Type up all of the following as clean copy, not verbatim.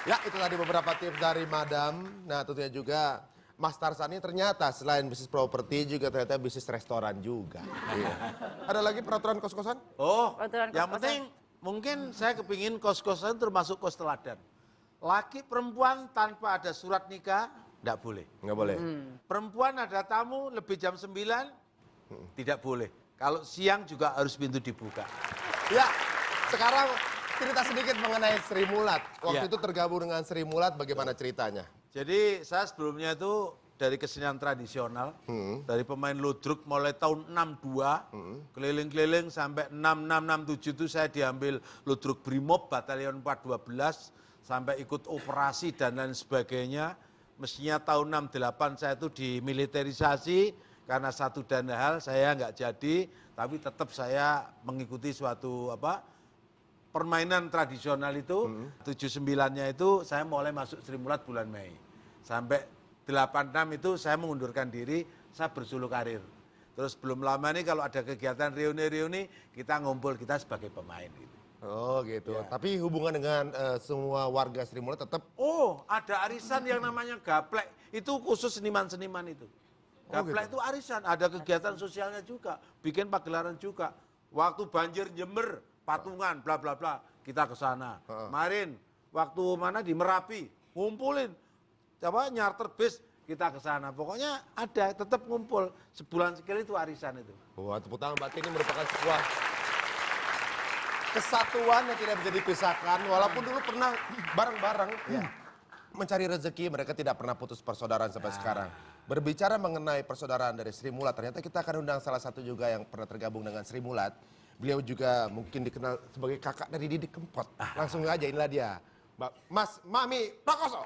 Ya, itu tadi beberapa tips dari Madam. Nah, tentunya juga Mas Tarsan ini ternyata selain bisnis properti juga ternyata bisnis restoran juga. Iya. Ada lagi peraturan kos-kosan? Oh, Peraturan yang kos-kosan. penting mungkin saya kepingin kos-kosan termasuk kos teladan. Laki perempuan tanpa ada surat nikah, enggak boleh. Nggak boleh. Perempuan ada tamu lebih jam 9, tidak boleh. Kalau siang juga harus pintu dibuka. Ya, sekarang cerita sedikit mengenai Sri Mulat. Waktu Ya. itu tergabung dengan Sri Mulat, bagaimana ceritanya? Jadi saya sebelumnya itu dari kesenian tradisional, dari pemain ludruk mulai tahun 62, keliling-keliling sampai 6667 itu saya diambil ludruk Brimob Batalion 412, sampai ikut operasi dan lain sebagainya. Mestinya tahun 68 saya itu dimiliterisasi, karena satu dan hal saya nggak jadi, tapi tetap saya mengikuti suatu permainan tradisional itu. 79-nya itu saya mulai masuk Sri Mulat bulan Mei. Sampai 86 itu saya mengundurkan diri, saya bersuluk karir. Terus belum lama nih kalau ada kegiatan reuni-reuni, kita ngumpul kita sebagai pemain gitu. Oh gitu, Ya. tapi hubungan dengan semua warga Sri Mulat tetap. Oh, ada arisan yang namanya gaplek. Itu khusus seniman-seniman itu. Oh, Gaplek gitu. itu arisan, ada kegiatan sosialnya juga, bikin pagelaran juga. Waktu banjir Jember, patungan, bla bla bla, kita ke sana. Kemarin waktu mana di Merapi, ngumpulin nyarter bis, kita ke sana. Pokoknya ada, tetap ngumpul. Sebulan sekali itu arisan itu. Wah, tepuk tangan berarti ini merupakan sebuah kesatuan yang tidak bisa dipisahkan. Walaupun dulu pernah bareng-bareng mencari rezeki, mereka tidak pernah putus persaudaraan sampai sekarang. Berbicara mengenai persaudaraan dari Sri Mulat, ternyata kita akan undang salah satu juga yang pernah tergabung dengan Sri Mulat. Beliau juga mungkin dikenal sebagai kakak dari Didi Kempot. Langsung aja, inilah dia. Mas Mami Prakoso.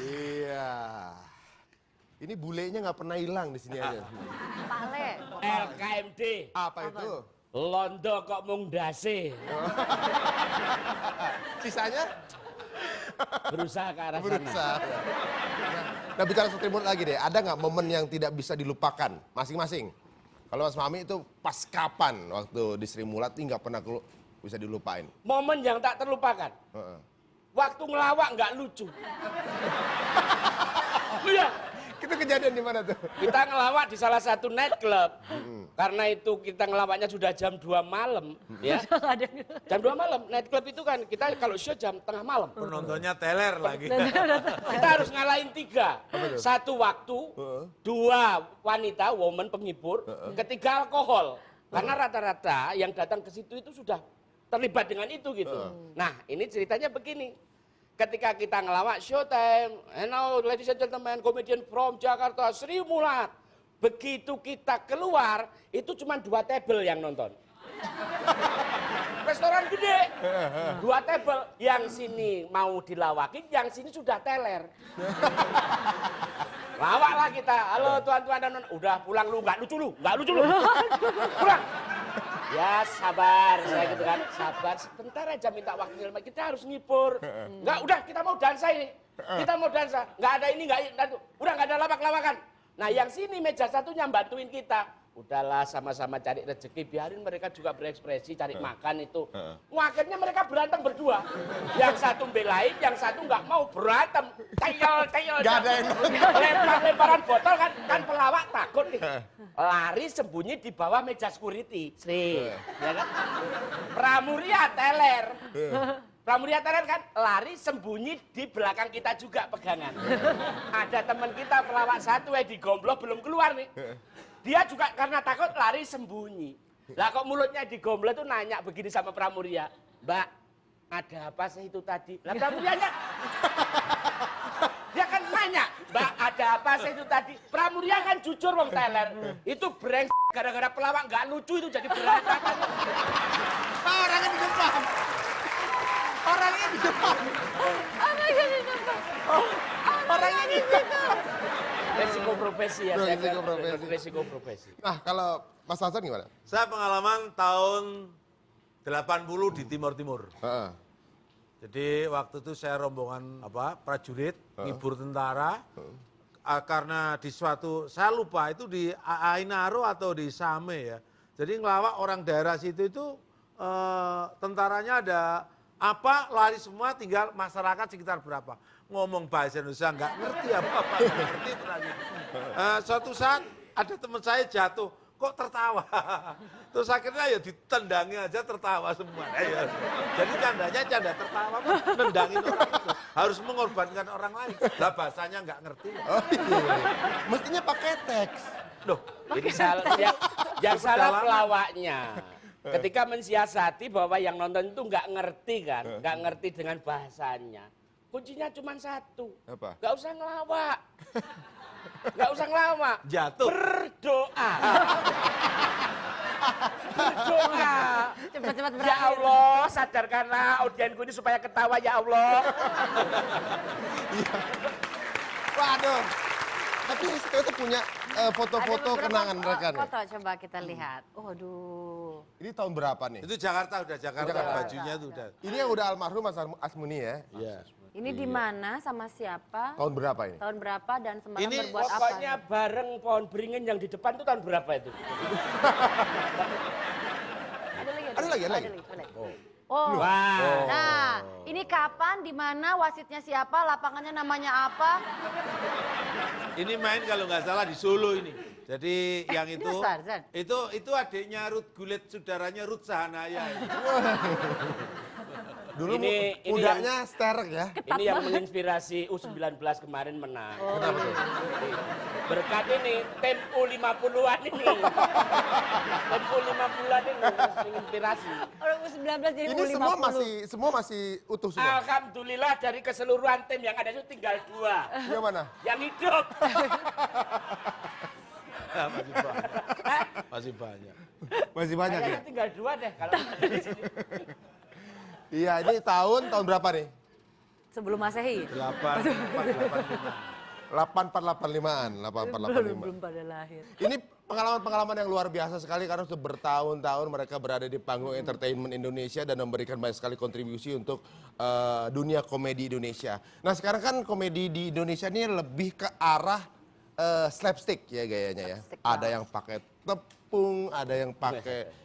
Iya. Ini bulenya nggak pernah hilang di sini aja. Pak Le. LKMD, Apa itu? Londo kok mung dase. Sisanya? Berusaha ke arah sana. Berusaha. Nah, bicara Sri Mulat lagi deh, ada nggak momen yang tidak bisa dilupakan masing-masing? Kalau Mas Mami itu pas kapan waktu di Sri Mulat ini nggak pernah bisa dilupain? Momen yang tak terlupakan. Heeh. Waktu ngelawak nggak lucu. Iya, Itu kejadian di mana tuh? kita ngelawak di salah satu nightclub. Karena itu kita ngelawaknya sudah jam 2 malam, ya. Jam 2 malam, nightclub itu kan kita kalau show jam tengah malam. Penontonnya teler lagi. Kita harus ngalahin 3. Satu waktu, 2 wanita, woman penghibur, ketiga alkohol. Karena rata-rata yang datang ke situ itu sudah terlibat dengan itu gitu. Nah, ini ceritanya begini. Ketika kita ngelawak showtime, and now ladies and gentlemen, comedian from Jakarta, Sri Mulat. Begitu kita keluar, itu cuma 2 table yang nonton. Restoran gede, 2 table. Yang sini mau dilawakin, yang sini sudah teler. Lawaklah kita, halo tuan-tuan dan nona. Udah pulang lu, nggak lucu lu. Pulang. Ya sabar, saya gitu kan, sabar sebentar aja minta waktu, kita harus ngibur. Enggak, udah kita mau dansa ini, kita mau dansa, nggak ada ini, udah nggak ada lawak-lawakan. Nah yang sini meja satunya bantuin kita. Udahlah sama-sama cari rezeki, biarin mereka juga berekspresi, cari makan itu. Wah, akhirnya mereka berantem berdua. Yang satu belain, yang satu nggak mau berantem. Teyel. Gak ada yang Lempar-lemparan botol kan pelawak takut nih. Lari sembunyi di bawah meja security. Sri, ya kan? Pramuria teler. Pramuria teler kan lari sembunyi di belakang kita juga pegangan. Ada teman kita pelawak satu di Gombloh belum keluar nih. Dia juga karena takut lari sembunyi. Lah kok mulutnya di Gombloh tuh nanya begini sama Pramuria. Mbak, ada apa sih itu tadi? Lah Pramurianya dia kan nanya, Mbak ada apa sih itu tadi? Pramuria kan jujur wong teler. Itu breng gara-gara pelawak nggak lucu itu jadi berantakan. orangnya di depan. Orangnya di depan. Orangnya di depan. Orangnya di depan. Resiko profesi ya. saya Resiko kira. profesi. Resiko profesi. Nah, kalau Mas Hasan gimana? Saya pengalaman tahun 80 di Timur Timur. Heeh. Jadi waktu itu saya rombongan prajurit, ngibur tentara. Karena di suatu, saya lupa itu di Ainaro atau di Same ya. Jadi ngelawak orang daerah situ itu tentaranya ada apa lari semua, tinggal masyarakat sekitar berapa. Ngomong bahasa Indonesia nggak ngerti apa-apa, nggak ngerti terakhir. Suatu saat ada teman saya jatuh, kok tertawa. Terus akhirnya ya ditendangi aja tertawa semua. Ya. Jadi candanya canda tertawa, nendangin orang itu. Harus mengorbankan orang lain. Lah bahasanya nggak ngerti. Oh, iya. Mestinya pakai teks. Loh, Jadi salah, yang salah pelawaknya. Ketika mensiasati bahwa yang nonton itu nggak ngerti kan, nggak ngerti dengan bahasanya. Kuncinya cuma satu, Apa? nggak usah ngelawak, nggak usah ngelawak. jatuh. Berdoa. Berdoa. Cepat-cepat Ya berakhir. Allah, sadarkanlah audienku ini supaya ketawa ya Allah. Waduh. Tapi itu punya foto-foto Ada beberapa kenangan mereka nih. Foto coba kita lihat. Waduh. Ini tahun berapa nih? Itu Jakarta, udah Jakarta, Jakarta. bajunya tuh udah. Ini yang udah almarhum Mas Asmuni ya. Iya. Ini di mana sama siapa? Tahun berapa ini? Tahun berapa dan semalam Ini berbuat apa? Pokoknya bareng pohon beringin yang di depan itu tahun berapa itu? Ada lagi. Ada lagi. Coba lihat. Oh. Wah. Nah, ini kapan, di mana, wasitnya siapa, lapangannya namanya apa? Ini main kalau nggak salah di Solo ini. Jadi yang ini itu, Mas Tarzan? itu adiknya Ruth Gulet, saudaranya Ruth Sahanaya. Dulu Ini mudanya sterek ya. Ini yang menginspirasi U19 kemarin menang. Kenapa tuh? Berkat ini, tim U50-an ini. Tim U50-an ini menginspirasi. Orang U19 jadi Ini U50. semua masih utuh semua. Alhamdulillah dari keseluruhan tim yang ada itu tinggal 2. Yang mana? Yang hidup. Masih banyak. Masih banyak. Masih banyak ya. Kayaknya tinggal 2 deh kalau ada di sini. Iya, ini tahun berapa nih? Sebelum Masehi. 8485-an, 8485. Belum pada lahir. Ini pengalaman-pengalaman yang luar biasa sekali karena sudah bertahun-tahun mereka berada di panggung entertainment Indonesia dan memberikan banyak sekali kontribusi untuk dunia komedi Indonesia. Nah, sekarang kan komedi di Indonesia ini lebih ke arah slapstick ya gayanya ya. Slapstick Ada yang pakai tepung, ada yang pakai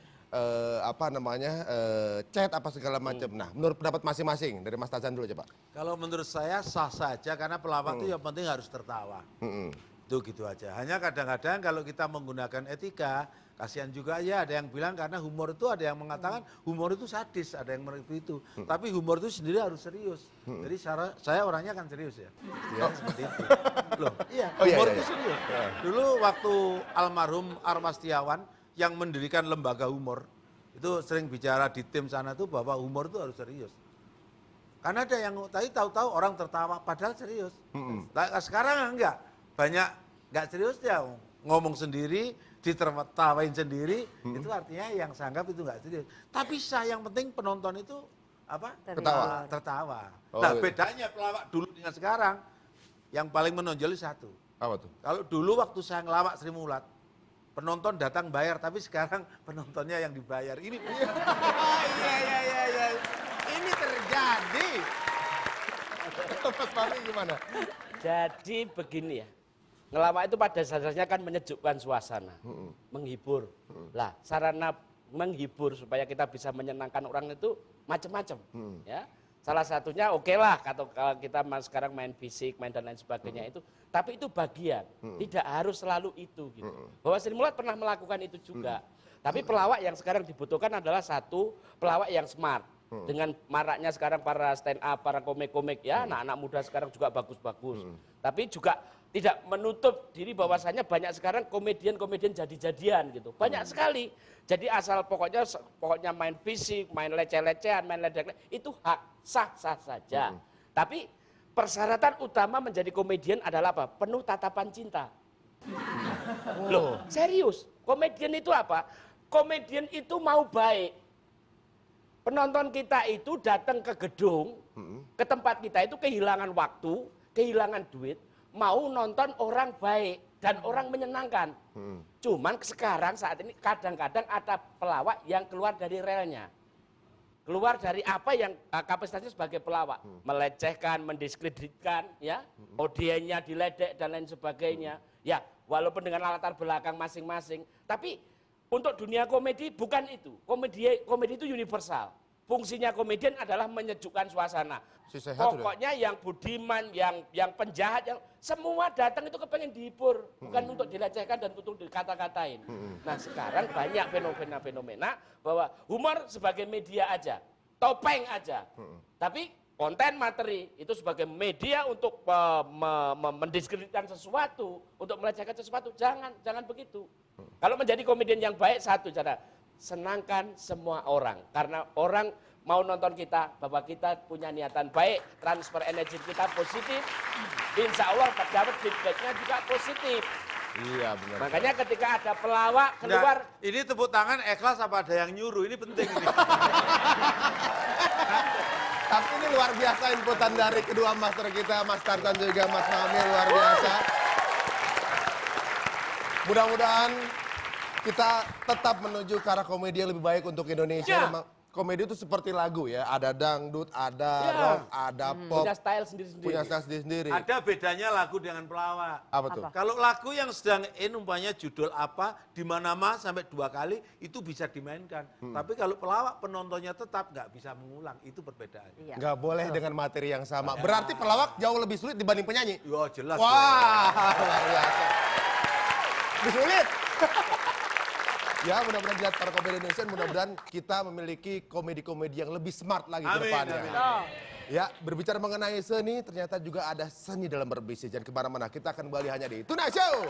cat apa segala macam. Nah, menurut pendapat masing-masing dari Mas Tazan dulu coba. Kalau menurut saya sah saja karena pelawak itu yang penting harus tertawa. Itu gitu aja. Hanya kadang-kadang kalau kita menggunakan etika, kasihan juga ya ada yang bilang karena humor itu ada yang mengatakan humor itu sadis, ada yang begitu. Tapi humor itu sendiri harus serius. Jadi saya orangnya kan serius ya. Ya seperti itu. Loh, iya, Oh, iya, humor iya, itu iya. serius. Dulu waktu almarhum Armas Setiawan yang mendirikan lembaga humor, itu sering bicara di tim sana tuh bahwa humor itu harus serius. Karena ada yang tadi tahu-tahu orang tertawa padahal serius. Nah, sekarang enggak, banyak enggak serius ya ngomong sendiri, ditertawain sendiri, itu artinya yang sanggap itu enggak serius. Tapi yang penting penonton itu apa? Tertawa. Oh, Nah, iya. bedanya pelawak dulu dengan sekarang yang paling menonjol satu. Apa tuh? Kalau dulu waktu saya ngelawak Sri Mulat, penonton datang bayar, tapi sekarang penontonnya yang dibayar. Ini Iya. Ini terjadi. Mas Fahmi gimana? Jadi begini ya, ngelawak itu pada dasarnya kan menyejukkan suasana, menghibur. Lah, sarana menghibur supaya kita bisa menyenangkan orang itu macam-macam. Ya, salah satunya lah kalau kita sekarang main fisik, main dan lain sebagainya itu. Tapi itu bagian, tidak harus selalu itu. Gitu. Bahwa Sri Mulat pernah melakukan itu juga. Tapi pelawak yang sekarang dibutuhkan adalah satu pelawak yang smart. Dengan maraknya sekarang para stand up, para komik-komik ya, anak-anak muda sekarang juga bagus-bagus. Tapi juga tidak menutup diri bahwasanya banyak sekarang komedian-komedian jadi-jadian gitu. Banyak sekali. Jadi asal pokoknya main fisik, main leceh-lecehan, main ledek itu hak sah-sah saja. Tapi persyaratan utama menjadi komedian adalah apa? Penuh tatapan cinta. Loh, serius. Komedian itu apa? Komedian itu mau baik. Penonton kita itu datang ke gedung, ke tempat kita itu kehilangan waktu, kehilangan duit, mau nonton orang baik dan orang menyenangkan. Cuman sekarang saat ini kadang-kadang ada pelawak yang keluar dari relnya. Keluar dari apa yang kapasitasnya sebagai pelawak. Melecehkan, mendiskreditkan, ya, audiennya diledek dan lain sebagainya. Ya, walaupun dengan latar belakang masing-masing. Tapi untuk dunia komedi bukan itu. Komedi itu universal. Fungsinya komedian adalah menyejukkan suasana. Si sehat Pokoknya yang budiman, yang penjahat, yang semua datang itu kepengen dihibur, bukan untuk dilecehkan dan untuk dikata-katain. Nah sekarang banyak fenomena-fenomena bahwa humor sebagai media aja, topeng aja. Tapi konten materi itu sebagai media untuk mendiskreditkan sesuatu, untuk melecehkan sesuatu, jangan begitu. Kalau menjadi komedian yang baik, satu cara, senangkan semua orang. Karena orang mau nonton kita, bahwa kita punya niatan baik, transfer energi kita positif, insya Allah dapat feedbacknya juga positif. Iya benar. Makanya ketika ada pelawak keluar, Nah, ini tepuk tangan ikhlas apa ada yang nyuruh, ini penting ini. Tapi ini luar biasa inputan dari kedua master kita, Mas Tartan juga Mas Fahmi, luar biasa. Mudah-mudahan kita tetap menuju ke arah komedi yang lebih baik untuk Indonesia. Ya. Memang komedi itu seperti lagu ya, ada dangdut, ada rock, ada pop, punya style sendiri-sendiri. punya style sendiri-sendiri. Ada bedanya lagu dengan pelawak. Apa tuh? Kalau lagu yang sedang umpamanya judul apa, di mana sampai 2 kali, itu bisa dimainkan. Tapi kalau pelawak penontonnya tetap nggak bisa mengulang, itu perbedaannya. Iya. Nggak boleh dengan materi yang sama. Berarti pelawak jauh lebih sulit dibanding penyanyi. Ya jelas. Wah, luar biasa. Lebih sulit. Ya, mudah-mudahan lihat para komedi Indonesia, mudah-mudahan kita memiliki komedi-komedi yang lebih smart lagi ke Amin, depannya. amin. Ya, berbicara mengenai seni, ternyata juga ada seni dalam berbisnis. Jangan kemana-mana, kita akan kembali hanya di Tuna Show.